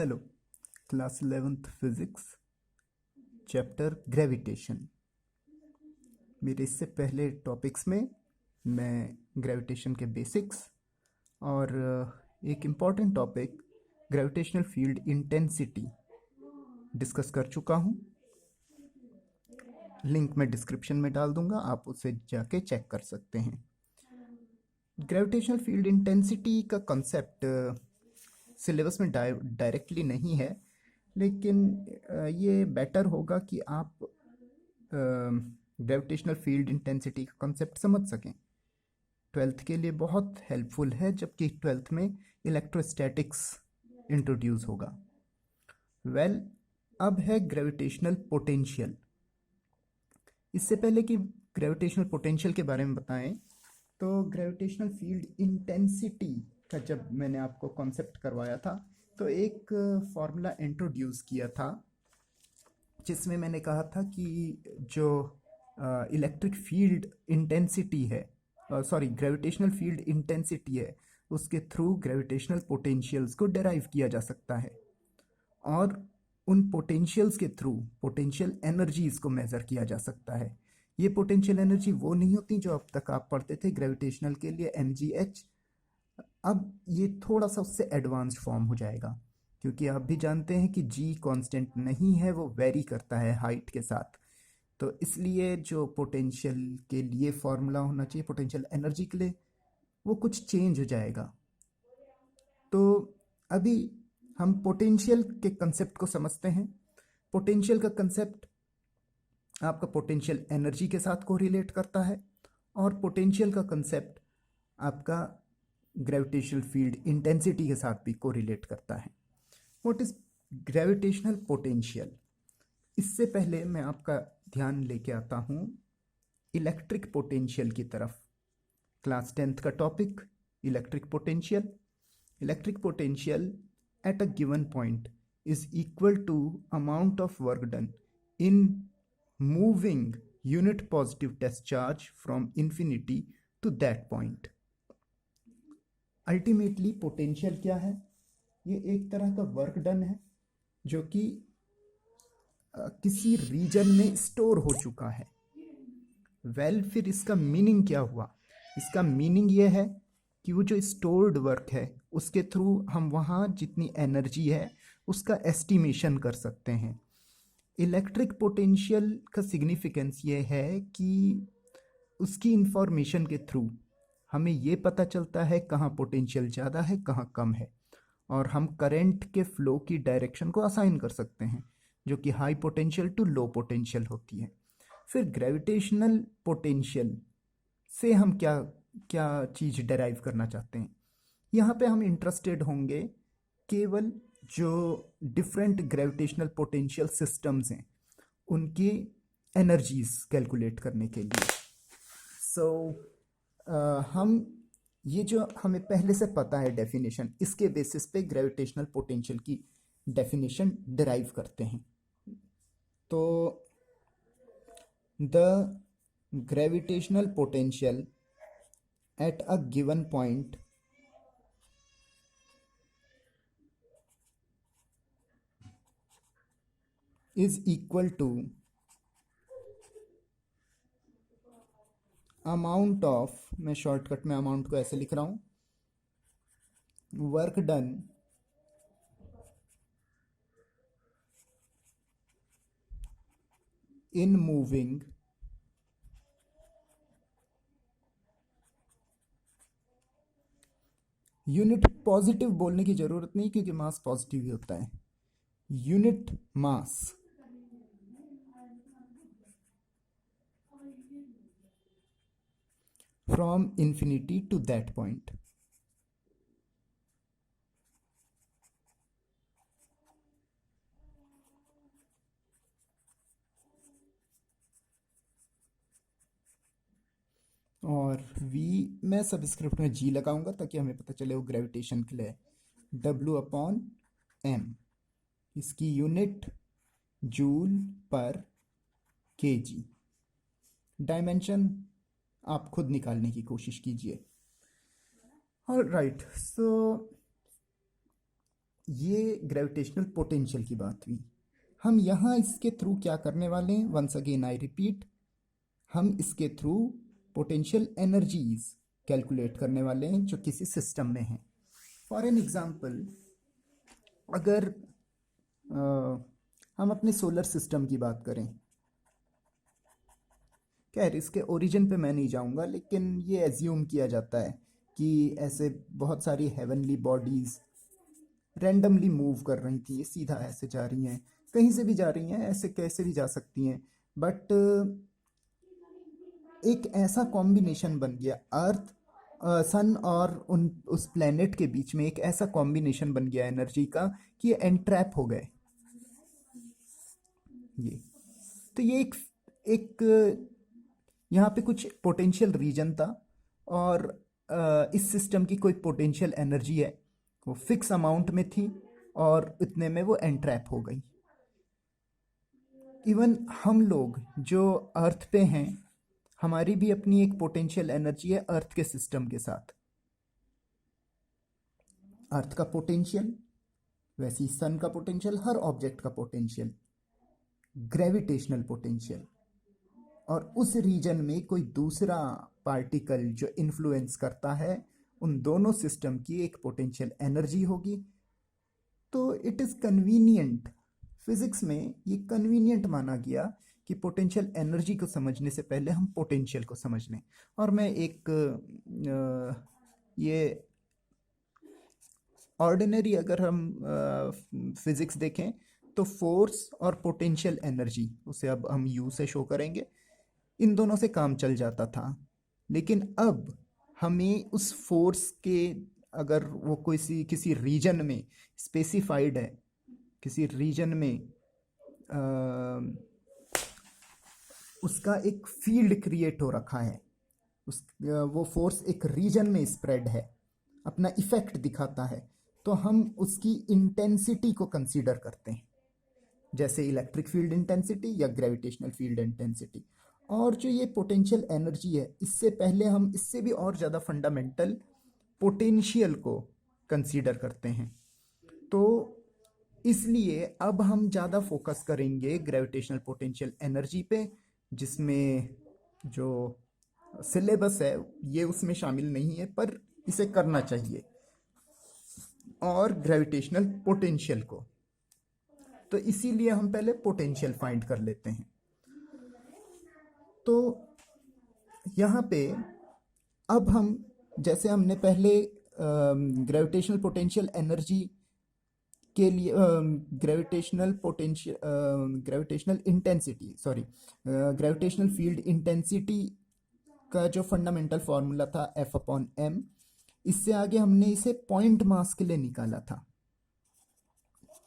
Hello class 11th physics chapter gravitation. मेरे इससे पहले टॉपिक्स में मैं ग्रेविटेशन के बेसिक्स और एक important topic gravitational field intensity discuss कर चुका हूँ। लिंक मैं डिस्क्रिप्शन में डाल दूँगा, आप उसे जाके चेक कर सकते हैं। ग्रेविटेशनल फील्ड इंटेंसिटी का कंसेप्ट सिलेबस में डायरेक्टली नहीं है, लेकिन ये बेटर होगा कि आप ग्रेविटेशनल फील्ड इंटेंसिटी का कंसेप्ट समझ सकें। 12th के लिए बहुत हेल्पफुल है, जबकि 12th में इलेक्ट्रोस्टैटिक्स इंट्रोड्यूस होगा। अब है ग्रेविटेशनल पोटेंशियल। इससे पहले कि ग्रेविटेशनल पोटेंशियल के बारे में बताएं, तो ग्रेविटेशनल फील्ड इंटेंसिटी का जब मैंने आपको कॉन्सेप्ट करवाया था तो एक फॉर्मूला इंट्रोड्यूस किया था, जिसमें मैंने कहा था कि जो इलेक्ट्रिक फील्ड इंटेंसिटी है, ग्रेविटेशनल फील्ड इंटेंसिटी है, उसके थ्रू ग्रेविटेशनल पोटेंशियल्स को डेराइव किया जा सकता है और उन पोटेंशियल्स के थ्रू पोटेंशियल एनर्जीज को मेज़र किया जा सकता है। ये पोटेंशियल एनर्जी वो नहीं होती जो अब तक आप पढ़ते थे ग्रेविटेशनल के लिए mgh। अब ये थोड़ा सा उससे एडवांस्ड फॉर्म हो जाएगा, क्योंकि आप भी जानते हैं कि g कांस्टेंट नहीं है, वो वेरी करता है हाइट के साथ। तो इसलिए जो पोटेंशियल के लिए फॉर्मूला होना चाहिए पोटेंशियल एनर्जी के लिए, वो कुछ चेंज हो जाएगा। तो अभी हम पोटेंशियल के कंसेप्ट को समझते हैं। पोटेंशियल का कंसेप्ट आपका पोटेंशियल एनर्जी के साथ कोरिलेट करता है, और पोटेंशियल का कंसेप्ट आपका ग्रेविटेशनल फील्ड इंटेंसिटी के साथ भी कोरिलेट करता है। What is gravitational potential? इससे पहले मैं आपका ध्यान लेके आता हूँ इलेक्ट्रिक पोटेंशियल की तरफ। क्लास 10th का topic electric potential. Electric potential at a given point is equal to amount of work done in moving unit positive test charge from infinity to that point. Ultimately potential क्या है? ये एक तरह का work done है जो कि किसी रीजन में स्टोर हो चुका है। फिर इसका मीनिंग क्या हुआ? इसका मीनिंग ये है कि वो जो स्टोर्ड वर्क है उसके थ्रू हम वहाँ जितनी एनर्जी है उसका एस्टिमेशन कर सकते हैं। इलेक्ट्रिक पोटेंशियल का सिग्निफिकेंस ये है कि उसकी इंफॉर्मेशन के थ्रू हमें ये पता चलता है कहाँ पोटेंशियल ज़्यादा है कहाँ कम है, और हम करंट के फ्लो की डायरेक्शन को असाइन कर सकते हैं, जो कि high potential to low potential होती है। फिर ग्रेविटेशनल पोटेंशियल से हम क्या क्या चीज़ डेराइव करना चाहते हैं? यहाँ पे हम इंटरेस्टेड होंगे केवल जो डिफरेंट ग्रेविटेशनल पोटेंशियल सिस्टम्स हैं उनकी एनर्जीज कैलकुलेट करने के लिए। हम ये जो हमें पहले से पता है डेफिनेशन, इसके बेसिस पे ग्रेविटेशनल पोटेंशियल की डेफिनेशन डेराइव करते हैं। तो the gravitational potential at a given point is equal to amount of, मैं शॉर्टकट में अमाउंट को ऐसे लिख रहा हूँ, work done in moving unit positive बोलने की जरूरत नहीं क्योंकि मास पॉजिटिव ही होता है। Unit mass from infinity to that point. और v मैं सबस्क्रिप्ट में g लगाऊंगा ताकि हमें पता चले वो ग्रेविटेशन के लिए W/m, इसकी यूनिट जूल पर kg। डायमेंशन आप खुद निकालने की कोशिश कीजिए। ऑलराइट, सो ये ग्रेविटेशनल पोटेंशियल की बात हुई। हम यहाँ इसके थ्रू क्या करने वाले हैं, वंस अगेन आई रिपीट, हम इसके थ्रू पोटेंशियल एनर्जीज कैलकुलेट करने वाले हैं जो किसी सिस्टम में हैं। फॉर एन एग्जांपल, अगर हम अपने सोलर सिस्टम की बात करें, खैर इसके ओरिजिन पे मैं नहीं जाऊंगा, लेकिन ये एज्यूम किया जाता है कि ऐसे बहुत सारी हेवनली बॉडीज रैंडमली मूव कर रही थी, ये सीधा ऐसे जा रही हैं, कहीं से भी जा रही हैं, ऐसे कैसे भी जा सकती हैं, बट एक ऐसा कॉम्बिनेशन बन गया अर्थ सन और उन उस प्लेनेट के बीच में, एक ऐसा कॉम्बिनेशन बन गया एनर्जी का कि ये एंट्रैप हो गए। ये तो ये एक यहाँ पे कुछ पोटेंशियल रीजन था, और इस सिस्टम की कोई पोटेंशियल एनर्जी है, वो फिक्स अमाउंट में थी और इतने में वो एंट्रैप हो गई। इवन हम लोग जो अर्थ पे हैं, हमारी भी अपनी एक पोटेंशियल एनर्जी है अर्थ के सिस्टम के साथ। अर्थ का पोटेंशियल, वैसे ही सन का पोटेंशियल, हर ऑब्जेक्ट का पोटेंशियल, ग्रेविटेशनल पोटेंशियल, और उस रीजन में कोई दूसरा पार्टिकल जो इन्फ्लुएंस करता है, उन दोनों सिस्टम की एक पोटेंशियल एनर्जी होगी। तो इट इज़ कन्वीनियंट, फिजिक्स में ये कन्वीनियंट माना गया कि पोटेंशियल एनर्जी को समझने से पहले हम पोटेंशियल को समझ लें। और मैं एक ये ऑर्डिनरी अगर हम फिजिक्स देखें तो फोर्स और पोटेंशियल एनर्जी, उसे अब हम यू से शो करेंगे, इन दोनों से काम चल जाता था। लेकिन अब हमें उस फोर्स के, अगर वो किसी रीजन में स्पेसिफाइड है, किसी रीजन में उसका एक फील्ड क्रिएट हो रखा है, वो फोर्स एक रीजन में स्प्रेड है, अपना इफेक्ट दिखाता है, तो हम उसकी इंटेंसिटी को कंसीडर करते हैं, जैसे इलेक्ट्रिक फील्ड इंटेंसिटी या ग्रेविटेशनल फील्ड इंटेंसिटी। और जो ये पोटेंशियल एनर्जी है, इससे पहले हम इससे भी और ज़्यादा फंडामेंटल पोटेंशियल को कंसीडर करते हैं। तो इसलिए अब हम ज़्यादा फोकस करेंगे ग्रेविटेशनल पोटेंशियल एनर्जी पे, जिसमें जो सिलेबस है ये उसमें शामिल नहीं है, पर इसे करना चाहिए, और ग्रेविटेशनल पोटेंशियल को। तो इसीलिए हम पहले पोटेंशियल फाइंड कर लेते हैं। तो यहाँ पे अब हम, जैसे हमने पहले ग्रेविटेशनल पोटेंशियल एनर्जी के लिए gravitational intensity, sorry, gravitational field intensity का जो फंडामेंटल फॉर्मूला था F/m, इससे आगे हमने इसे पॉइंट मास के लिए निकाला था।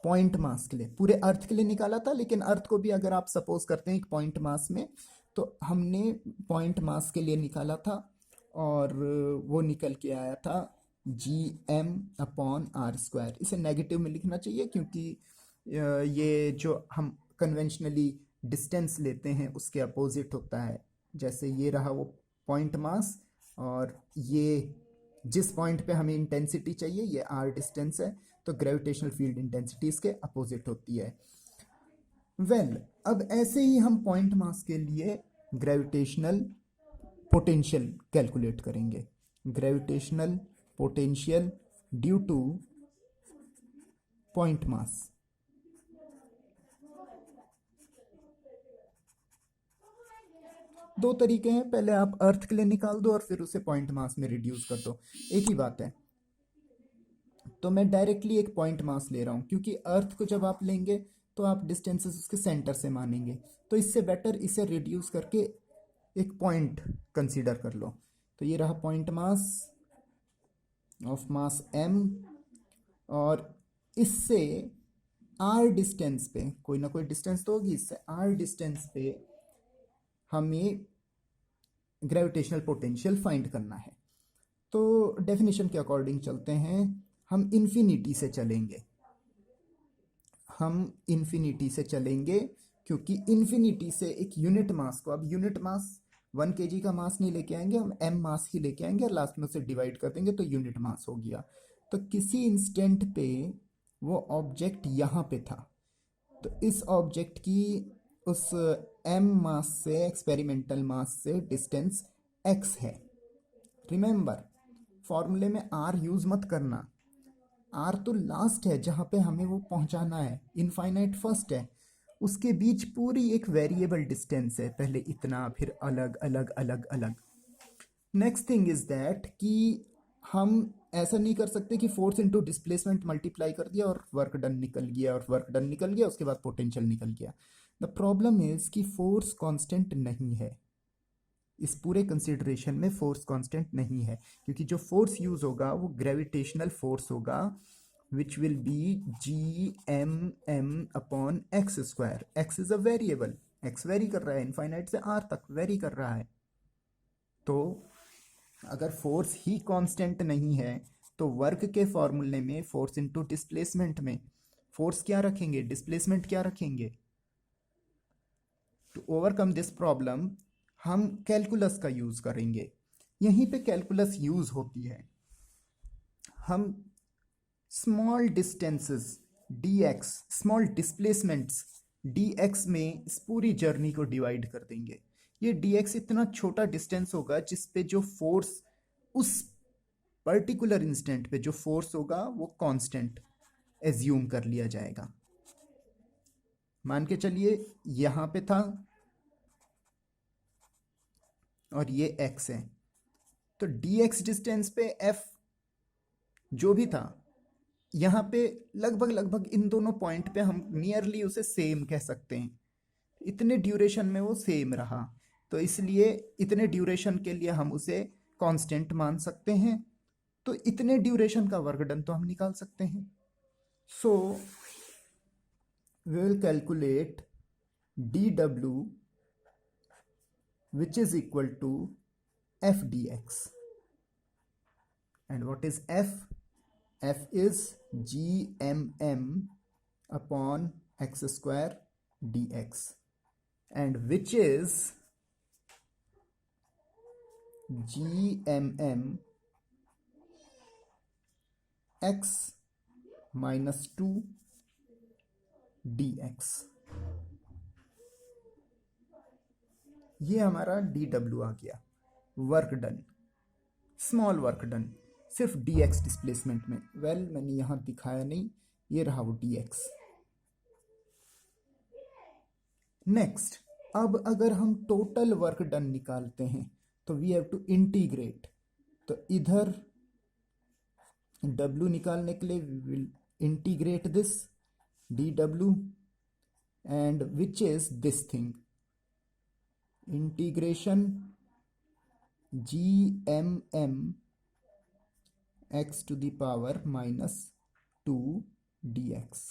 पॉइंट मास के लिए, पूरे अर्थ के लिए निकाला था, लेकिन अर्थ को भी अगर आप सपोज करते हैं एक पॉइंट मास में, तो हमने पॉइंट मास के लिए निकाला था, और वो निकल के आया था Gm/r²। इसे नेगेटिव में लिखना चाहिए, क्योंकि ये जो हम कन्वेंशनली डिस्टेंस लेते हैं उसके अपोजिट होता है। जैसे ये रहा वो पॉइंट मास, और ये जिस पॉइंट पे हमें इंटेंसिटी चाहिए, ये r डिस्टेंस है, तो ग्रेविटेशनल फील्ड इंटेंसिटी इसके अपोजिट होती है। अब ऐसे ही हम पॉइंट मास के लिए ग्रेविटेशनल पोटेंशियल कैलकुलेट करेंगे। Gravitational potential due two point mass. दो तरीके हैं, पहले आप अर्थ के लिए निकाल दो और फिर उसे पॉइंट मास में रिड्यूस कर दो, एक ही बात है। तो मैं डायरेक्टली एक पॉइंट मास ले रहा हूँ, क्योंकि अर्थ को जब आप लेंगे तो आप डिस्टेंसेस उसके सेंटर से मानेंगे, तो इससे बेटर इसे रिड्यूस करके एक पॉइंट कंसीडर कर लो। तो ये रहा point mass of mass m, और इससे r डिस्टेंस पे, कोई ना कोई डिस्टेंस तो होगी, इससे r डिस्टेंस पे हमें ग्रेविटेशनल पोटेंशियल फाइंड करना है। तो डेफिनेशन के अकॉर्डिंग चलते हैं, हम इन्फिनिटी से चलेंगे, क्योंकि इन्फिनिटी से एक यूनिट मास को, अब यूनिट मास 1 kg का मास नहीं लेके आएंगे, हम m मास ही लेके आएंगे और लास्ट में उसे डिवाइड कर देंगे, तो यूनिट मास हो गया। तो किसी इंस्टेंट पे वो ऑब्जेक्ट यहाँ पे था। तो इस ऑब्जेक्ट की उस m मास से, एक्सपेरिमेंटल मास से डिस्टेंस x है। रिमेंबर, फॉर्मूले में r यूज मत करना। r तो लास्ट है जहाँ पे हमें वो पहुँचाना है, इनफाइनाइट फर्स्ट है। उसके बीच पूरी एक वेरिएबल डिस्टेंस है, पहले इतना, फिर अलग अलग अलग अलग। नेक्स्ट थिंग इज दैट कि हम ऐसा नहीं कर सकते कि फोर्स इनटू डिस्प्लेसमेंट मल्टीप्लाई कर दिया और वर्क डन निकल गया, और वर्क डन निकल गया उसके बाद पोटेंशियल निकल गया। द प्रॉब्लम इज कि फोर्स कांस्टेंट नहीं है। इस पूरे कंसिडरेशन में फोर्स कांस्टेंट नहीं है, क्योंकि जो फोर्स यूज होगा वो ग्रेविटेशनल फोर्स होगा, which will be G M M upon X square. X is a variable, X vary कर रहा है, इनफाइनाइट से आर तक वेरी कर रहा है। तो अगर फोर्स ही कांस्टेंट नहीं है तो वर्क के फॉर्मूले में फोर्स इनटू डिस्प्लेसमेंट में फोर्स क्या रखेंगे, डिस्प्लेसमेंट क्या रखेंगे। टू ओवरकम दिस प्रॉब्लम हम कैलकुलस का यूज करेंगे। यहीं पे कैलकुलस यूज होती है। हम small distances dx, small displacements dx में इस पूरी जर्नी को डिवाइड कर देंगे। ये dx इतना छोटा डिस्टेंस होगा जिस पे जो फोर्स, उस पर्टिकुलर इंस्टेंट पे जो फोर्स होगा वो कांस्टेंट एज्यूम कर लिया जाएगा। मान के चलिए यहां पे था और ये x है, तो dx डिस्टेंस पे f जो भी था, यहाँ पे लगभग लगभग इन दोनों पॉइंट पे हम नियरली उसे सेम कह सकते हैं। इतने ड्यूरेशन में वो सेम रहा, तो इसलिए इतने ड्यूरेशन के लिए हम उसे कांस्टेंट मान सकते हैं। तो इतने ड्यूरेशन का वर्क डन तो हम निकाल सकते हैं। So we will calculate dw which is equal to f dx. And what is f? f is gmm upon x square dx, and which is gmm x minus 2 dx। ये हमारा dw आ गया, work done, small work done, सिर्फ dx displacement में। मैंने यहां दिखाया नहीं, ये रहा वो dx। नेक्स्ट, अब अगर हम टोटल वर्क डन निकालते हैं तो वी हैव टू इंटीग्रेट। तो इधर w निकालने के लिए we will integrate this dw, and which is this thing, integration gmm x to the power minus 2 dx.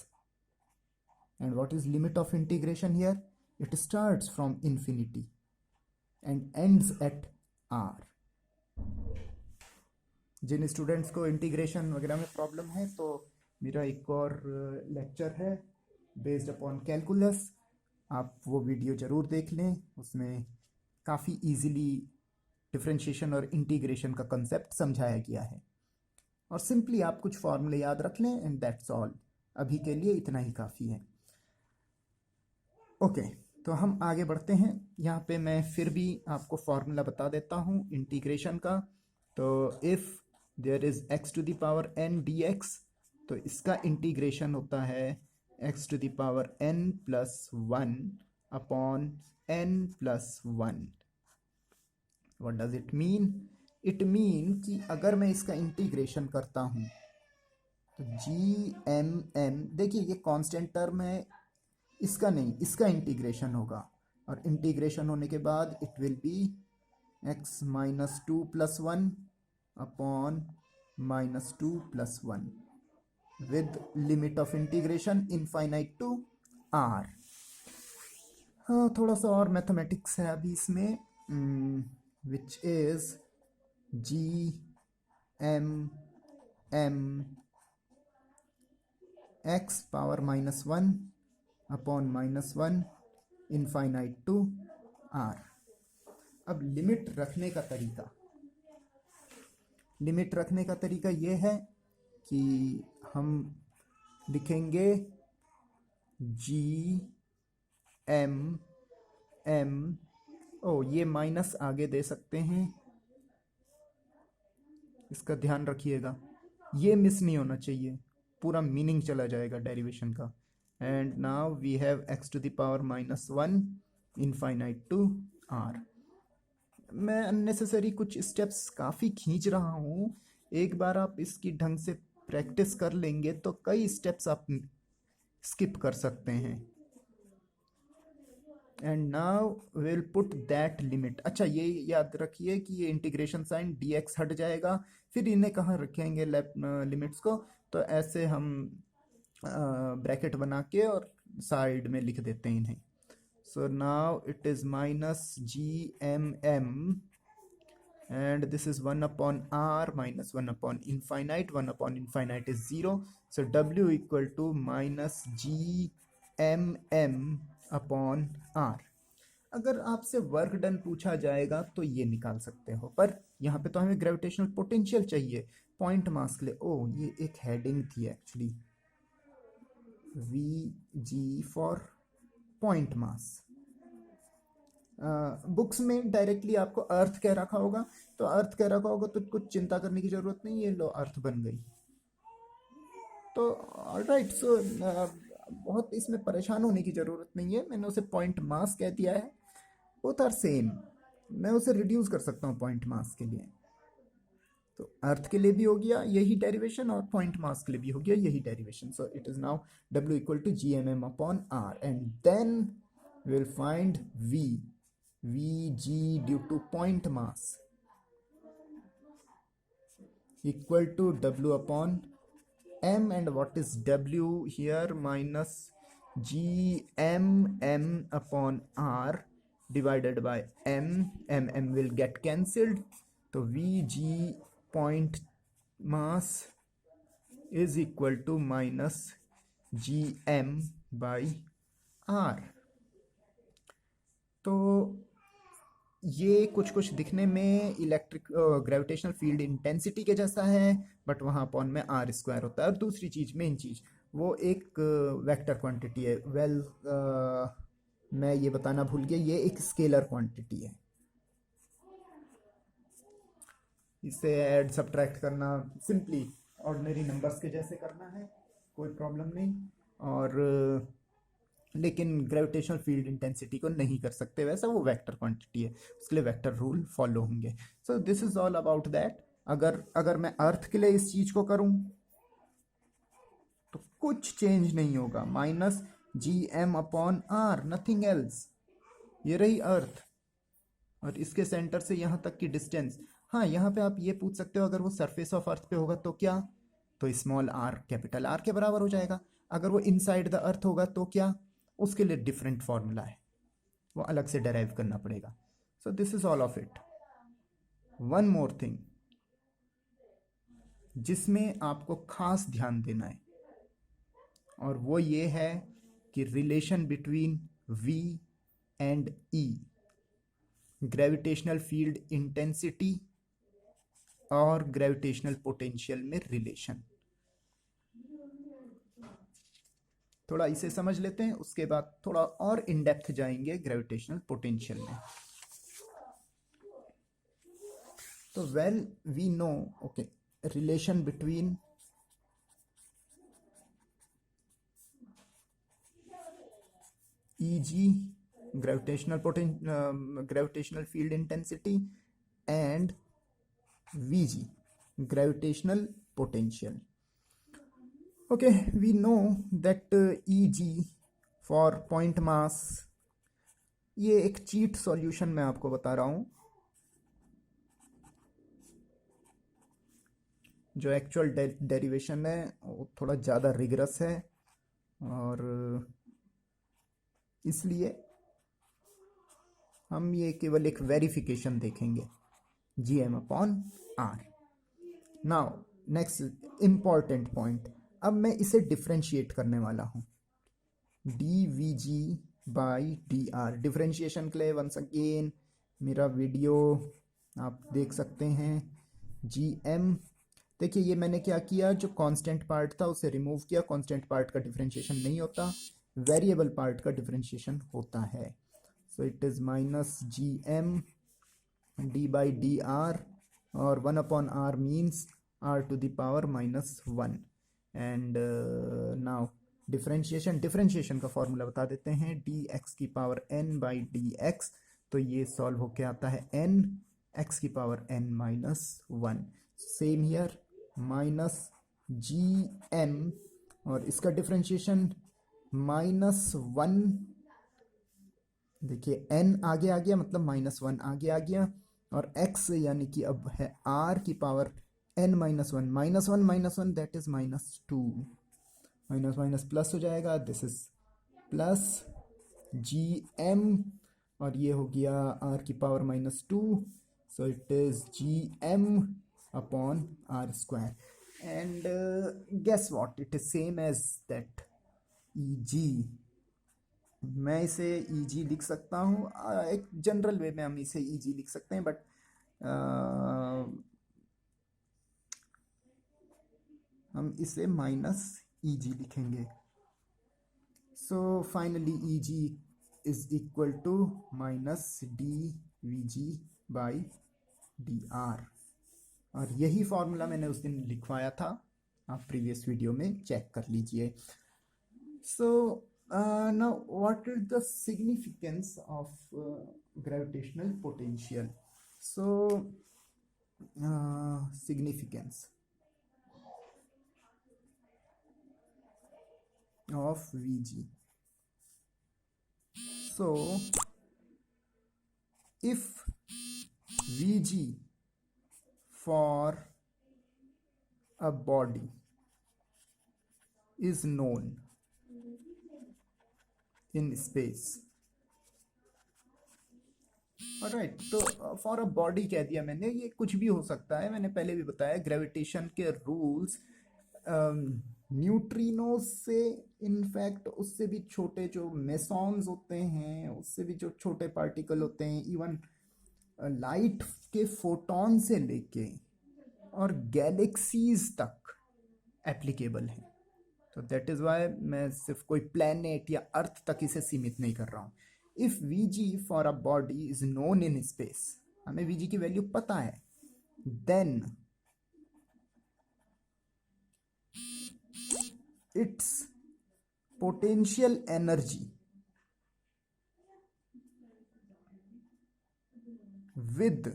And what is limit of integration here? It starts from infinity and ends at r. जिन students को integration वगैरह में problem है तो मेरा एक और lecture है बेस्ड अपॉन कैलकुलस, आप वो वीडियो ज़रूर देख लें। उसमें काफ़ी इजीली डिफरेंशिएशन और इंटीग्रेशन का कंसेप्ट समझाया गया है, और सिंपली आप कुछ फॉर्मूले याद रख लें एंड दैट्स ऑल। अभी के लिए इतना ही काफ़ी है। ओके, तो हम आगे बढ़ते हैं। यहाँ पे मैं फिर भी आपको फॉर्मूला बता देता हूँ इंटीग्रेशन का। तो if there is x to the power n dx, तो इसका इंटीग्रेशन होता है x to the power n plus 1 upon n plus 1। What does it mean? It mean कि अगर मैं इसका इंटीग्रेशन करता हूँ तो gmm, देखिए ये कांस्टेंट टर्म है, इसका नहीं, इसका इंटीग्रेशन होगा, और इंटीग्रेशन होने के बाद it will be x minus 2 plus 1 upon minus 2 plus 1 with limit of integration infinite to r। हाँ, थोड़ा सा और मैथमेटिक्स है अभी इसमें, which is gmm x power minus 1 upon minus 1 infinite to r। अब लिमिट रखने का तरीका, लिमिट रखने का तरीका ये है कि हम लिखेंगे जी एम एम, ओ ये माइनस आगे दे सकते हैं, इसका ध्यान रखिएगा, ये मिस नहीं होना चाहिए, पूरा मीनिंग चला जाएगा डेरिवेशन का। And now we have X to the power -1 infinite to R. मैं अननेसेसरी कुछ स्टेप्स काफ़ी खींच रहा हूँ, एक बार आप इसकी ढंग से प्रैक्टिस कर लेंगे तो कई स्टेप्स आप स्किप कर सकते हैं। And now will put that limit. अच्छा ये याद रखिए कि ये इंटीग्रेशन साइन dx हट जाएगा, फिर इन्हें कहाँ रखेंगे लिमिट्स को, तो ऐसे हम ब्रैकेट बना के और साइड में लिख देते हैं इन्हें। So now it is -gmm and this is 1 upon r minus 1 upon infinite, 1 upon infinite is 0, so w equal to -gmm upon r। अगर आपसे वर्क डन पूछा जाएगा तो ये निकाल सकते हो, पर यहाँ पे तो हमें ग्रेविटेशनल पोटेंशियल चाहिए पॉइंट मास के लिए। ओ ये एक हेडिंग थी actually, we ji for point mass. Books में डायरेक्टली आपको अर्थ कह रखा होगा, तो अर्थ कह रखा होगा तो कुछ चिंता करने की जरूरत नहीं, ये लो अर्थ बन गई। तो ऑलराइट, सो बहुत इसमें परेशान होने की जरूरत नहीं है, मैंने उसे पॉइंट मास कह दिया है, बोथ आर सेम, मैं उसे रिड्यूस कर सकता हूँ पॉइंट मास के लिए। तो अर्थ के लिए भी हो गया यही डेरिवेशन और पॉइंट मास के लिए भी हो गया यही derivation. So it is now W equal to GMM upon R and then we will find Vg due to point mass equal to W upon M, and what is W here? minus GMM upon R divided by M will get cancelled, so Vg point mass is equal to minus GM by R। तो ये कुछ कुछ दिखने में electric gravitational field intensity के जैसा है, but वहाँ अपॉन में r² होता है। और दूसरी चीज़, मेन चीज़, वो एक वेक्टर क्वांटिटी है। मैं ये बताना भूल गया, ये एक स्केलर क्वांटिटी है, इसे ऐड सब्ट्रैक्ट करना सिंपली ऑर्डिनरी नंबर्स के जैसे करना है, कोई प्रॉब्लम नहीं। और लेकिन ग्रेविटेशनल फील्ड इंटेंसिटी को नहीं कर सकते वैसा, वो वेक्टर क्वांटिटी है, उसके लिए वेक्टर रूल फॉलो होंगे। So this is all about that. अगर मैं अर्थ के लिए इस चीज़ को करूं तो कुछ चेंज नहीं होगा, -GM upon R, nothing else. ये रही अर्थ और इसके सेंटर से यहाँ तक की डिस्टेंस। हाँ, यहाँ पे आप ये पूछ सकते हो अगर वो सरफेस ऑफ अर्थ पे होगा तो क्या, तो स्मॉल r कैपिटल R के बराबर हो जाएगा। अगर वो इनसाइड द अर्थ होगा तो क्या, उसके लिए डिफरेंट फॉर्मूला है, वो अलग से डेराइव करना पड़ेगा। So this is all of it. One more thing जिसमें आपको खास ध्यान देना है, और वो ये है कि relation between V and E, gravitational field intensity और ग्रेविटेशनल पोटेंशियल में रिलेशन। थोड़ा इसे समझ लेते हैं, उसके बाद थोड़ा और इन डेप्थ जाएंगे ग्रेविटेशनल पोटेंशियल में। तो well we know, okay, relation between Eg gravitational field intensity and Vg gravitational potential. Okay, we know that Eg for point mass, ये एक चीट सॉल्यूशन मैं आपको बता रहा हूँ, जो एक्चुअल डेरिवेशन है वो थोड़ा ज़्यादा रिगरस है, और इसलिए हम ये केवल एक वेरिफिकेशन देखेंगे, GM upon R। Now next important point, अब मैं इसे डिफ्रेंशिएट करने वाला हूँ, dVg बाई dr। डिफ्रेंशिएशन के लिए वंस अगेन मेरा वीडियो आप देख सकते हैं, GM। देखिए ये मैंने क्या किया, जो कांस्टेंट पार्ट था उसे रिमूव किया। कांस्टेंट पार्ट का डिफरेंशिएशन नहीं होता, वेरिएबल पार्ट का डिफरेंशिएशन होता है। So it is minus G M D by D R, और 1/r means r to the power -1। And now differentiation का फॉर्मूला बता देते हैं, डी एक्स की power n by D X. तो ये सॉल्व होके आता है n x की power n-1। Same here, minus G M, और इसका डिफरेंशिएशन -1। देखिए n आगे आ गया मतलब -1 आगे आ गया, और x यानी कि अब है r की power n-1, -1 that is -2। Minus minus plus हो जाएगा, this is plus G M, और ये हो गया r की power -2। So it is G M upon R square. And guess what, it is same as that E G. मैं इसे ई जी लिख सकता हूँ, एक जनरल वे में हम इसे ई जी लिख सकते हैं, बट हम इसे माइनस ई जी लिखेंगे। So finally E G is equal to minus D V G by D R, और यही फॉर्मूला मैंने उस दिन लिखवाया था, आप प्रीवियस वीडियो में चेक कर लीजिए। सो now what is the significance of gravitational potential? So significance of Vg. So if Vg for a body is known in space, alright, तो फॉर अ बॉडी कह दिया मैंने, ये कुछ भी हो सकता है। मैंने पहले भी बताया ग्रेविटेशन के रूल्स न्यूट्रिनोज से, इनफैक्ट उससे भी छोटे जो मेसॉन्स होते हैं, उससे भी जो छोटे पार्टिकल होते हैं, इवन लाइट के फोटॉन से लेके और गैलेक्सीज तक एप्लीकेबल है। तो दैट इज वाई मैं सिर्फ कोई प्लैनेट या अर्थ तक इसे सीमित नहीं कर रहा हूँ। If Vg for a body is known in space, हमें Vg की वैल्यू पता है, then its potential energy with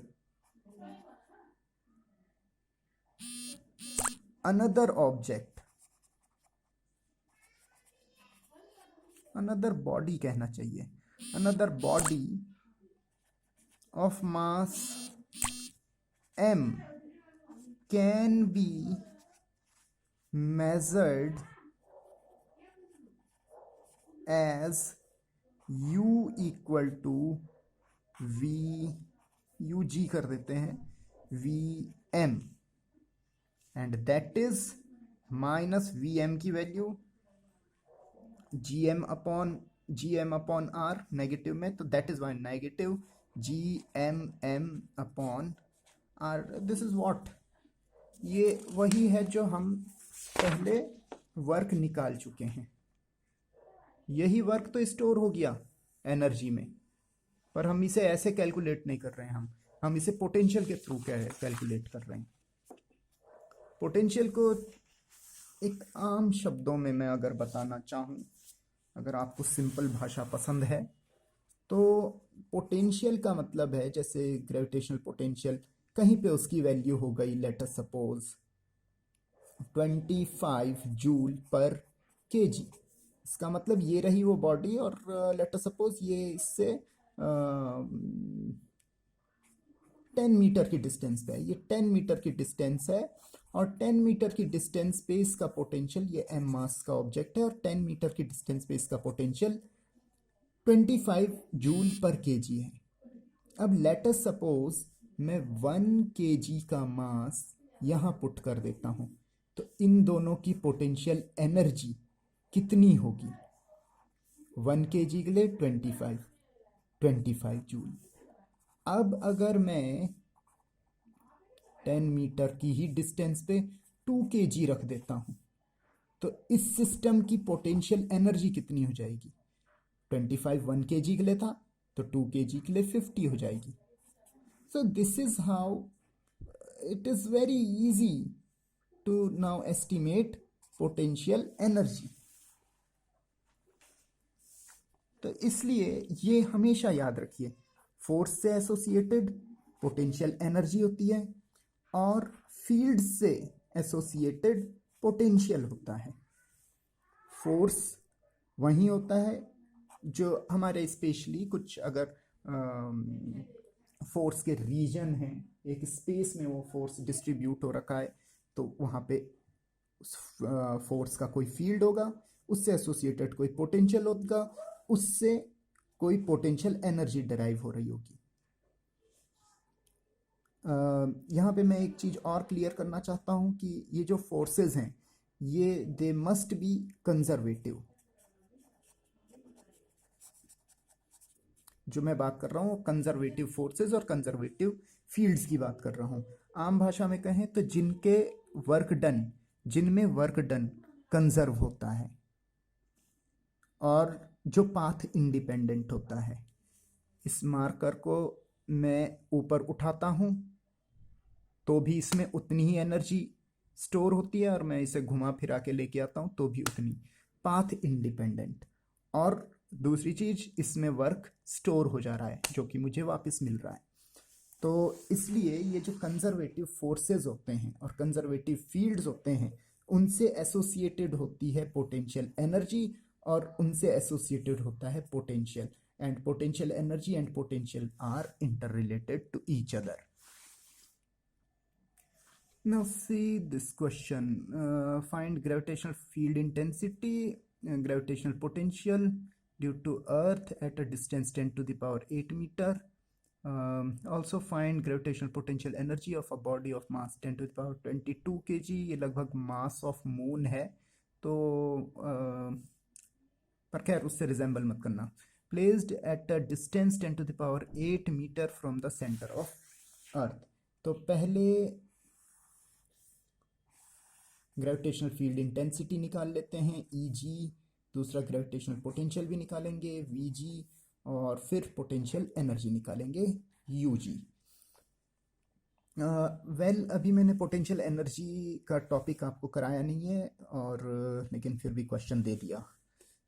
another object, another body कहना चाहिए, another body of mass m can be measured as u equal to v, u g कर देते हैं, v m, and that is minus V M की value G M upon R negative में, तो that is Y negative G M upon R. This is what, ये वही है जो हम पहले वर्क निकाल चुके हैं। यही वर्क तो स्टोर हो गया एनर्जी में, पर हम इसे ऐसे कैलकुलेट नहीं कर रहे हैं, हम इसे पोटेंशियल के थ्रू कैलकुलेट कर रहे हैं। पोटेंशियल को एक आम शब्दों में मैं अगर बताना चाहूँ, अगर आपको सिंपल भाषा पसंद है, तो पोटेंशियल का मतलब है, जैसे ग्रेविटेशनल पोटेंशियल, कहीं पे उसकी वैल्यू हो गई लेट अस सपोज 25 जूल पर केजी, इसका मतलब ये रही वो बॉडी, और लेट अस सपोज ये इससे 10 मीटर की डिस्टेंस पे है, ये 10 मीटर की डिस्टेंस है, और 10 मीटर की डिस्टेंस पे इसका पोटेंशियल, ये एम मास का ऑब्जेक्ट है, और 10 मीटर की डिस्टेंस पे इसका पोटेंशियल 25 जूल पर केजी है। अब लेट अस सपोज मैं 1 केजी का मास यहाँ पुट कर देता हूँ, तो इन दोनों की पोटेंशियल एनर्जी कितनी होगी? 1 केजी के लिए 25 जूल। अब अगर मैं 10 मीटर की ही डिस्टेंस पे 2 kg रख देता हूँ, तो इस सिस्टम की पोटेंशियल एनर्जी कितनी हो जाएगी? 25 1 kg के लिए था, तो 2 kg के लिए 50 हो जाएगी. So this is how it is very easy to now estimate potential energy. तो इसलिए ये हमेशा याद रखिए, फोर्स से एसोसिएटेड पोटेंशियल एनर्जी होती है और फील्ड से एसोसिएटेड पोटेंशियल होता है. फोर्स वही होता है जो हमारे स्पेशली कुछ अगर फोर्स के रीजन हैं, एक स्पेस में वो फोर्स डिस्ट्रीब्यूट हो रखा है, तो वहाँ पे फोर्स का कोई फील्ड होगा, उससे एसोसिएटेड कोई पोटेंशियल होगा, उससे कोई पोटेंशियल एनर्जी डिराइव हो रही होगी. यहाँ पे मैं एक चीज़ और क्लियर करना चाहता हूँ कि ये जो फोर्सेस हैं ये दे मस्ट बी कंजर्वेटिव. जो मैं बात कर रहा हूँ कंजर्वेटिव फोर्सेस और कंजर्वेटिव फील्ड्स की बात कर रहा हूँ. आम भाषा में कहें तो जिनमें वर्क डन कंजर्व होता है और जो पाथ इंडिपेंडेंट होता है. इस मार्कर को मैं ऊपर उठाता हूँ तो भी इसमें उतनी ही एनर्जी स्टोर होती है, और मैं इसे घुमा फिरा के लेके आता हूँ तो भी उतनी. Path independent. और दूसरी चीज, इसमें वर्क स्टोर हो जा रहा है जो कि मुझे वापस मिल रहा है. तो इसलिए ये जो कंजर्वेटिव फोर्सेस होते हैं और कंजर्वेटिव फील्ड्स होते हैं, उनसे एसोसिएटेड होती है पोटेंशियल एनर्जी और उनसे एसोसिएटेड होता है potential. And potential energy and potential are interrelated to each other. Now see this question. Find gravitational field intensity, gravitational potential due to Earth at a distance 10 to the power 8 meter. Also find gravitational potential energy of a body of mass 10 to the power 22 kg. ये लगभग mass of moon है, तो पर खैर उससे resemble मत करना. Placed at a distance 10 to the power 8 meter from the center of Earth. तो पहले ग्रेविटेशनल फील्ड इंटेंसिटी निकाल लेते हैं Eg, दूसरा ग्रेविटेशनल पोटेंशियल भी निकालेंगे Vg, और फिर पोटेंशियल एनर्जी निकालेंगे Ug. अभी मैंने पोटेंशियल एनर्जी का टॉपिक आपको कराया नहीं है, और लेकिन फिर भी क्वेश्चन दे दिया.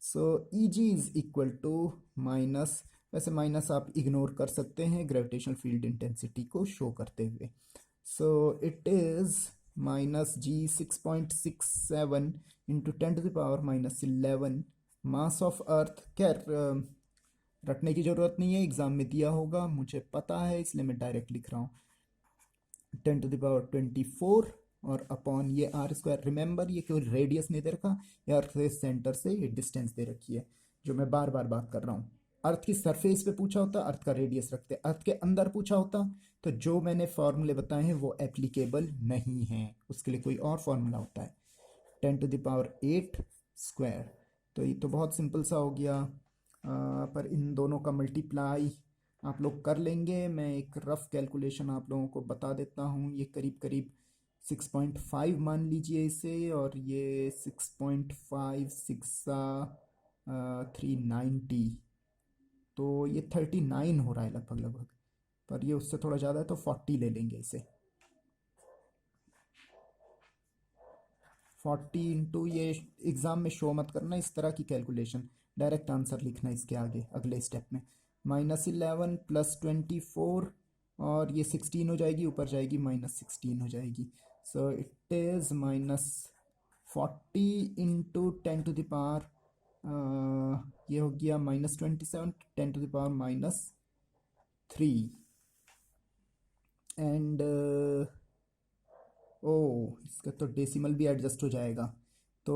सो Eg is equal to minus, वैसे माइनस आप इग्नोर कर सकते हैं ग्रेविटेशनल फील्ड इंटेंसिटी को शो करते हुए. So it is minus G 6.67 into 10 to the power minus 11 mass of Earth. खैर रटने की ज़रूरत नहीं है, एग्ज़ाम में दिया होगा, मुझे पता है, इसलिए मैं डायरेक्ट लिख रहा हूँ. 10 टू द पावर 24 और अपॉन ये r². रिमेंबर ये कोई रेडियस नहीं दे रखा, ये अर्थ के सेंटर से ये डिस्टेंस दे रखी है, जो मैं बार बार बात कर रहा हूँ. अर्थ की सरफेस पे पूछा होता अर्थ का रेडियस रखते, अर्थ के अंदर पूछा होता तो जो मैंने फॉर्मूले बताए हैं वो एप्लीकेबल नहीं हैं, उसके लिए कोई और फॉर्मूला होता है. 10 टू द पावर 8². तो ये तो बहुत सिंपल सा हो गया, पर इन दोनों का मल्टीप्लाई आप लोग कर लेंगे. मैं एक रफ कैलकुलेशन आप लोगों को बता देता हूँ. ये करीब करीब 6.5 मान लीजिए इसे, और ये 6.5 390, तो ये 39 हो रहा है लगभग लगभग, पर ये उससे थोड़ा ज़्यादा है तो 40 ले लेंगे इसे. 40 इंटू, ये एग्ज़ाम में शो मत करना इस तरह की कैलकुलेशन, डायरेक्ट आंसर लिखना इसके आगे अगले स्टेप में. -11 + 24, और ये 16 हो जाएगी, ऊपर जाएगी -16 हो जाएगी. So it is -40 into 10 to the power, ये हो गया -27, 10 टू द पावर -3. एंड इसका तो डेसिमल भी एडजस्ट हो जाएगा, तो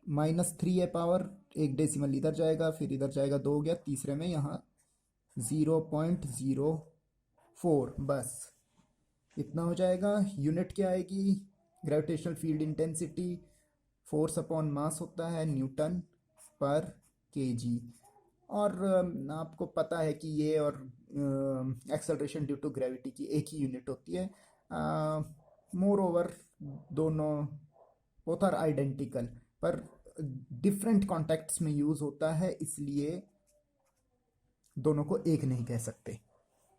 -3 है पावर, एक डेसिमल इधर जाएगा, फिर इधर जाएगा, 2 हो गया, तीसरे में यहाँ 0.04, बस इतना हो जाएगा. यूनिट क्या आएगी? Gravitational field intensity force upon mass होता है न्यूटन पर केजी, और आपको पता है कि ये और एक्सेलरेशन ड्यू टू ग्रेविटी की एक ही यूनिट होती है. मोर ओवर दोनों बोथ आर आइडेंटिकल, पर डिफरेंट कॉन्टेक्ट्स में यूज होता है, इसलिए दोनों को एक नहीं कह सकते,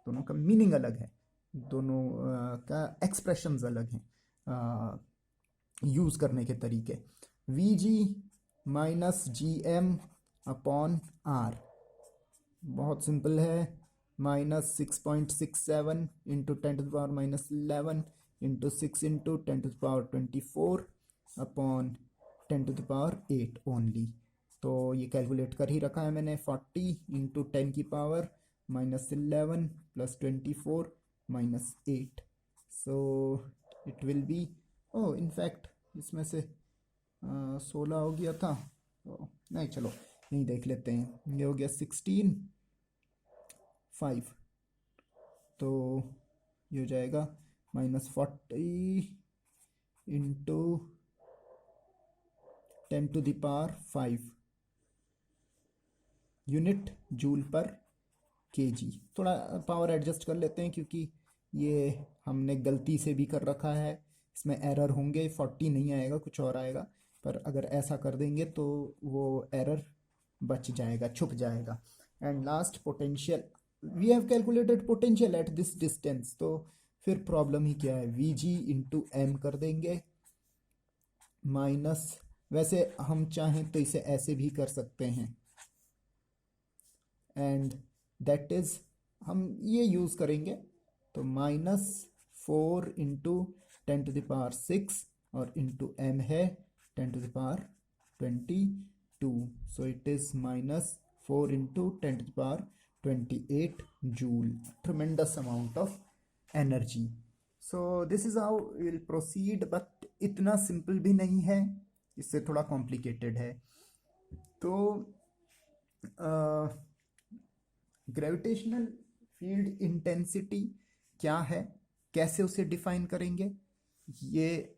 दोनों का मीनिंग अलग है, दोनों का एक्सप्रेशंस अलग हैं, यूज करने के तरीके। V G minus G M upon R, बहुत सिंपल है, -6.67 into 10⁻⁻11 into 6 into 10⁻24 upon 10⁸ only. तो ये कैलकुलेट कर ही रखा है मैंने, 40 into 10⁻11 plus 24 -8, so it will be, oh in fact इसमें से 16 हो गया था, तो नहीं चलो यही देख लेते हैं, ये हो गया 16/5, तो ये हो जाएगा -40 इंटू 10⁵ यूनिट जूल पर केजी। थोड़ा पावर एडजस्ट कर लेते हैं क्योंकि ये हमने गलती से भी कर रखा है, इसमें एरर होंगे, 40 नहीं आएगा, कुछ और आएगा, पर अगर ऐसा कर देंगे तो वो एरर बच जाएगा, छुप जाएगा। And last potential, we have calculated potential at this distance, तो फिर प्रॉब्लम ही क्या है, वी जी इंटू एम कर देंगे माइनस, वैसे हम चाहें तो इसे ऐसे भी कर सकते हैं, एंड दैट इज हम ये यूज करेंगे, तो -4 इंटू 10⁶ और इंटू एम है 10⁻22, सो it is -4 into 10⁻28 joule, tremendous amount of energy. So this is how will proceed, but इतना सिंपल भी नहीं है, इससे थोड़ा कॉम्प्लिकेटेड है। तो ग्रेविटेशनल फील्ड इंटेंसिटी क्या है, कैसे उसे डिफाइन करेंगे, ये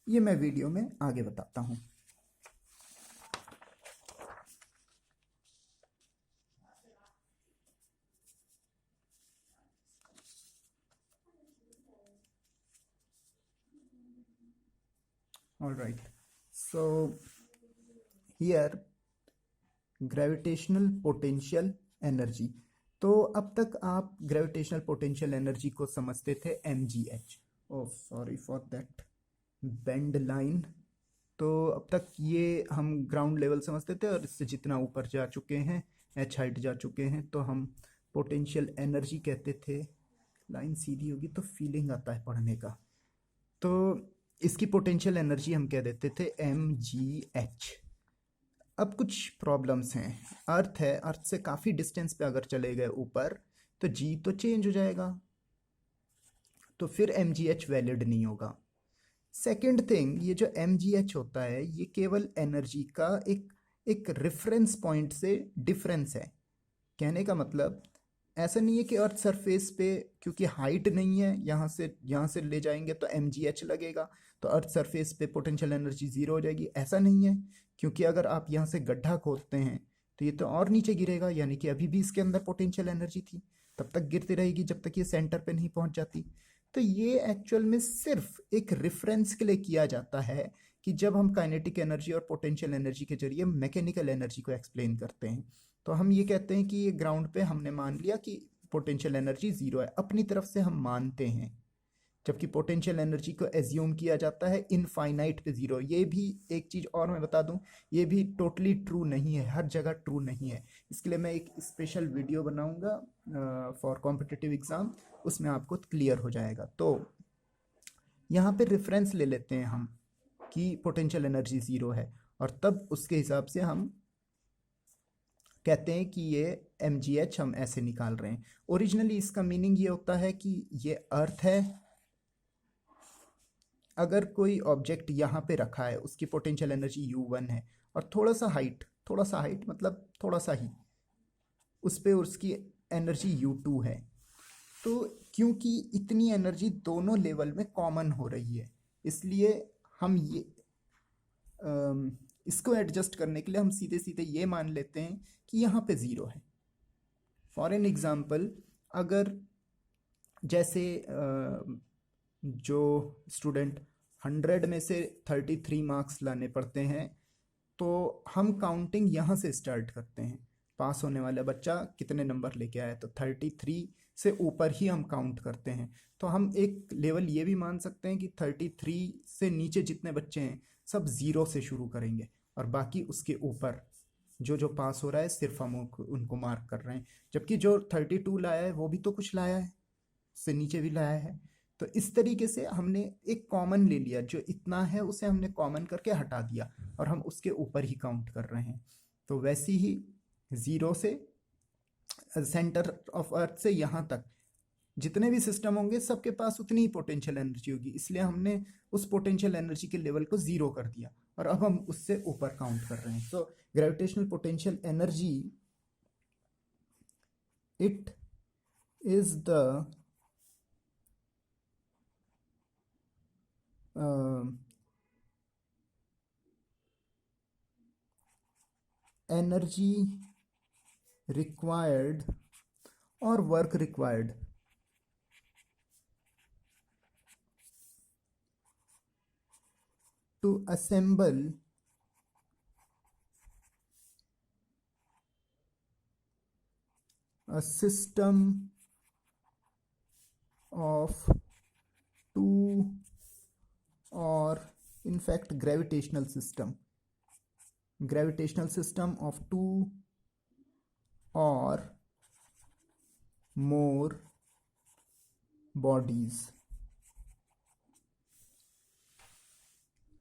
मैं वीडियो में आगे बताता हूं। All right, so here gravitational potential energy. तो अब तक आप ग्रेविटेशनल पोटेंशियल एनर्जी को समझते थे mgh, oh sorry for that bend line. तो अब तक ये हम ग्राउंड लेवल समझते थे, और इससे जितना ऊपर जा चुके हैं, h हाइट जा चुके हैं, तो हम पोटेंशियल एनर्जी कहते थे। लाइन सीधी होगी तो फीलिंग आता है पढ़ने का, तो इसकी पोटेंशियल एनर्जी हम कह देते थे mgh। अब कुछ प्रॉब्लम्स हैं, अर्थ है, अर्थ से काफ़ी डिस्टेंस पे अगर चले गए ऊपर तो जी तो चेंज हो जाएगा, तो फिर mgh वैलिड नहीं होगा। सेकेंड थिंग, ये जो mgh होता है ये केवल एनर्जी का एक रेफरेंस पॉइंट से डिफरेंस है। कहने का मतलब ऐसा नहीं है कि अर्थ सरफेस पे क्योंकि हाइट नहीं है, यहाँ से ले जाएंगे तो mgh लगेगा, तो अर्थ सरफेस पे पोटेंशियल एनर्जी ज़ीरो हो जाएगी, ऐसा नहीं है। क्योंकि अगर आप यहाँ से गड्ढा खोदते हैं तो ये तो और नीचे गिरेगा, यानी कि अभी भी इसके अंदर पोटेंशियल एनर्जी थी, तब तक गिरती रहेगी जब तक ये सेंटर पे नहीं पहुंच जाती। तो ये एक्चुअल में सिर्फ एक रेफरेंस के लिए किया जाता है कि जब हम काइनेटिक एनर्जी और पोटेंशियल एनर्जी के जरिए मैकेनिकल एनर्जी को एक्सप्लेन करते हैं, तो हम ये कहते हैं कि ये ग्राउंड पे हमने मान लिया कि पोटेंशियल एनर्जी ज़ीरो है, अपनी तरफ से हम मानते हैं, जबकि पोटेंशियल एनर्जी को एज्यूम किया जाता है इनफाइनाइट पे ज़ीरो। ये भी एक चीज़ और मैं बता दूं, ये भी टोटली ट्रू नहीं है, हर जगह ट्रू नहीं है। इसके लिए मैं एक स्पेशल वीडियो बनाऊंगा फॉर कॉम्पिटिटिव एग्ज़ाम, उसमें आपको क्लियर हो जाएगा। तो यहाँ पे रेफरेंस ले लेते हैं हम कि पोटेंशियल एनर्जी ज़ीरो है, और तब उसके हिसाब से हम कहते हैं कि ये mgh हम ऐसे निकाल रहे हैं। ओरिजिनली इसका मीनिंग ये होता है कि ये अर्थ है, अगर कोई ऑब्जेक्ट यहाँ पे रखा है, उसकी पोटेंशियल एनर्जी u1 है, और थोड़ा सा हाइट मतलब थोड़ा सा ही उस पर उसकी एनर्जी u2 है, तो क्योंकि इतनी एनर्जी दोनों लेवल में कॉमन हो रही है, इसलिए हम ये इसको एडजस्ट करने के लिए हम सीधे सीधे ये मान लेते हैं कि यहाँ पे ज़ीरो है। फॉर एन एग्जाम्पल, अगर जैसे जो स्टूडेंट 100 में से 33 मार्क्स लाने पड़ते हैं, तो हम काउंटिंग यहाँ से स्टार्ट करते हैं। पास होने वाला बच्चा कितने नंबर लेके आया, तो 33 से ऊपर ही हम काउंट करते हैं। तो हम एक लेवल ये भी मान सकते हैं कि 33 से नीचे जितने बच्चे हैं सब 0 से शुरू करेंगे, और बाकी उसके ऊपर जो जो पास हो रहा है सिर्फ हम उनको मार्क कर रहे हैं। जबकि जो 32 लाया है वो भी तो कुछ लाया है, उससे नीचे भी लाया है। तो इस तरीके से हमने एक कॉमन ले लिया, जो इतना है उसे हमने कॉमन करके हटा दिया और हम उसके ऊपर ही काउंट कर रहे हैं। तो वैसे ही 0 से सेंटर ऑफ अर्थ से यहाँ तक जितने भी सिस्टम होंगे सबके पास उतनी ही पोटेंशियल एनर्जी होगी, इसलिए हमने उस पोटेंशियल एनर्जी के लेवल को 0 कर दिया और अब हम उससे ऊपर काउंट कर रहे हैं। So gravitational potential energy, it is the energy required or work required to assemble a system of two, or in fact gravitational system of two or more bodies।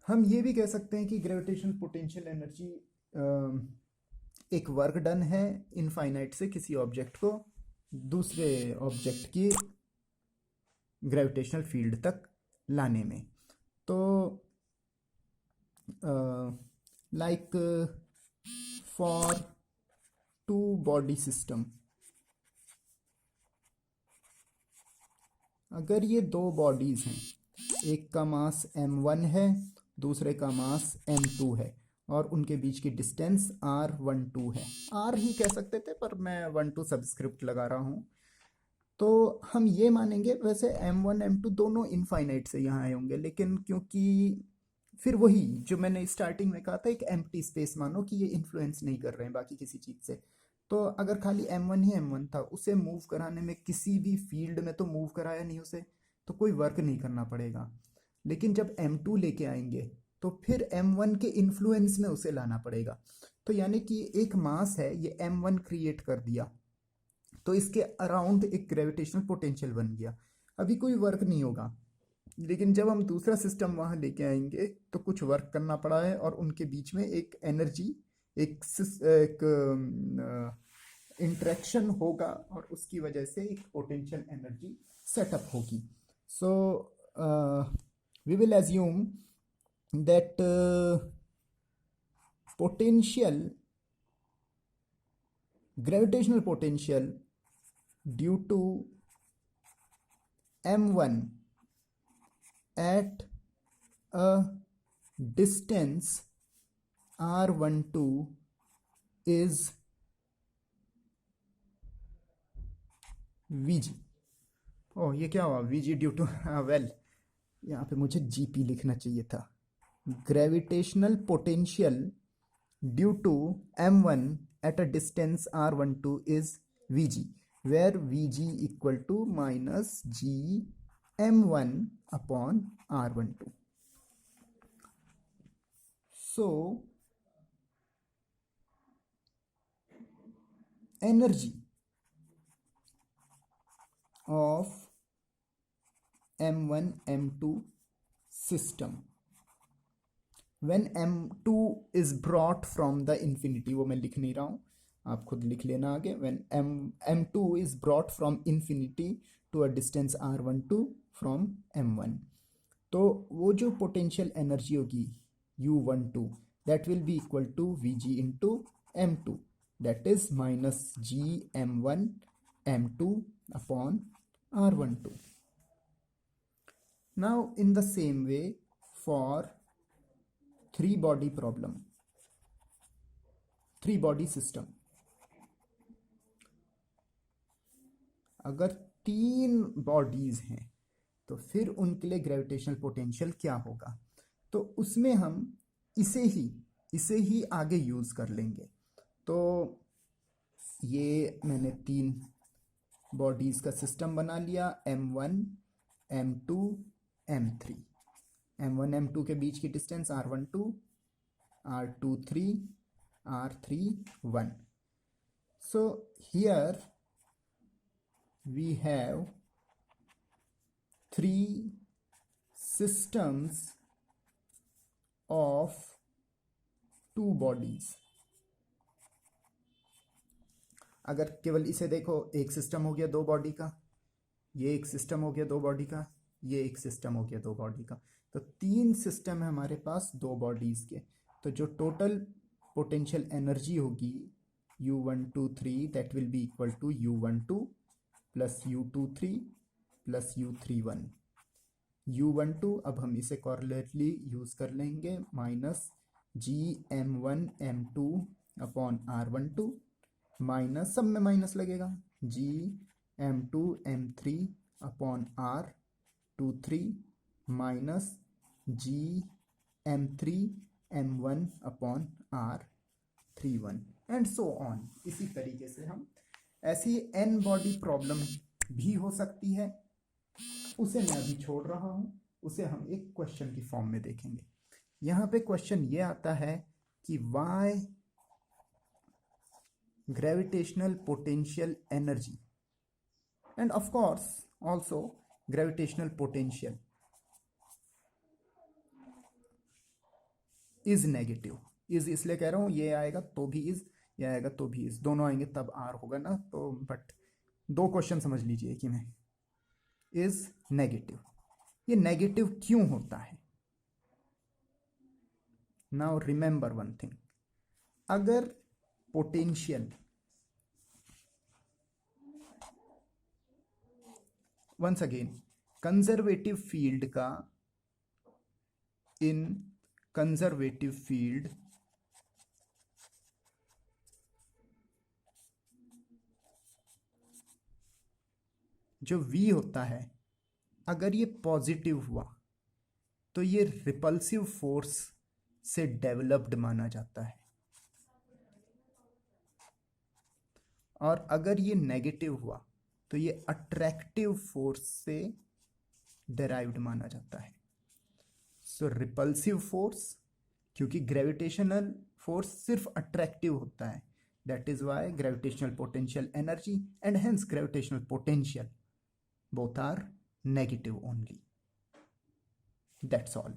हम ये भी कह सकते हैं कि ग्रेविटेशनल पोटेंशियल एनर्जी एक work done है infinite से किसी ऑब्जेक्ट को दूसरे ऑब्जेक्ट की ग्रेविटेशनल फील्ड तक लाने में। तो like for two body system, अगर ये दो बॉडीज हैं, एक का मास m1 है, दूसरे का मास m2 है, और उनके बीच की डिस्टेंस r12 है। r ही कह सकते थे पर मैं 12 सबस्क्रिप्ट लगा रहा हूँ। तो हम ये मानेंगे, वैसे m1 m2 दोनों इनफाइनाइट से यहाँ आए होंगे, लेकिन क्योंकि फिर वही जो मैंने स्टार्टिंग में कहा था, एक एम्प्टी स्पेस मानो कि ये इन्फ्लुएंस नहीं कर रहे हैं बाकी किसी चीज़ से। तो अगर खाली m1 ही m1 था, उसे मूव कराने में किसी भी फील्ड में तो मूव कराया नहीं उसे, तो कोई वर्क नहीं करना पड़ेगा। लेकिन जब m2 लेके आएंगे तो फिर m1 के इन्फ्लुएंस में उसे लाना पड़ेगा। तो यानी कि एक मास है, ये m1 क्रिएट कर दिया, तो इसके अराउंड एक ग्रेविटेशनल पोटेंशियल बन गया। अभी कोई वर्क नहीं होगा, लेकिन जब हम दूसरा सिस्टम वहाँ लेके आएंगे तो कुछ वर्क करना पड़ा है, और उनके बीच में एक एनर्जी, एक इंटरेक्शन होगा, और उसकी वजह से एक पोटेंशियल एनर्जी सेटअप होगी। So we will assume that potential, gravitational potential due to m1 at a distance r12 is vg। ओह, ये क्या हुआ, vg ड्यू टू, वेल यहाँ पे मुझे gp लिखना चाहिए था। Gravitational potential due to m1 at a distance r12 is vg, where vg equal to minus g m1 upon r12. So energy of m1 m2 system when m2 is brought from the infinity, वो मैं लिख नहीं रहा हूँ, आप खुद लिख लेना आगे। when m2 is brought from infinity to a distance r12 from m1, तो वो जो पोटेंशियल एनर्जी होगी u12, that will be equal to vg into m2, that is minus g m1 m2 upon r12. Now in the same way, for three body problem, three body system, अगर तीन bodies हैं तो फिर उनके लिए gravitational potential क्या होगा, तो उसमें हम इसे ही आगे यूज कर लेंगे। तो ये मैंने तीन बॉडीज का सिस्टम बना लिया, M1 M2 M3। M1 M2 के बीच की distance R12 R23 R31। so here we have three systems of two bodies। अगर केवल इसे देखो, एक सिस्टम हो गया दो बॉडी का, ये एक सिस्टम हो गया दो बॉडी का, ये एक सिस्टम हो गया दो बॉडी का, तो तीन सिस्टम है हमारे पास दो बॉडीज के। तो जो टोटल पोटेंशियल एनर्जी होगी U123 that will be equal to U12 plus U23 plus U31। U12 अब हम इसे कॉर्लेटली यूज कर लेंगे, minus GM1 M2 upon R12 minus, सब में माइनस लगेगा, GM2 M3 upon R23 minus GM3 M1 upon R31 and so on. इसी तरीके से हम ऐसी n बॉडी प्रॉब्लम भी हो सकती है, उसे मैं अभी छोड़ रहा हूं, उसे हम एक क्वेश्चन की फॉर्म में देखेंगे। यहां पे क्वेश्चन ये आता है कि Y gravitational potential energy and of course also gravitational potential is negative। is इसलिए कह रहा हूं, ये आएगा तो भी is, ये आएगा तो भी is, दोनों आएंगे तब r होगा ना। तो बट दो क्वेश्चन समझ लीजिए कि मैं is नेगेटिव, ये नेगेटिव क्यों होता है। नाउ रिमेंबर वन थिंग, अगर potential, once again, conservative field का, इन कंजर्वेटिव फील्ड जो V होता है, अगर ये पॉजिटिव हुआ तो ये रिपल्सिव फोर्स से डेवलप्ड माना जाता है, और अगर ये नेगेटिव हुआ तो ये अट्रैक्टिव फोर्स से डेराइव्ड माना जाता है। सो रिपल्सिव फोर्स, क्योंकि ग्रेविटेशनल फोर्स सिर्फ अट्रैक्टिव होता है, that is why gravitational potential energy and hence gravitational potential both are negative only। That's all।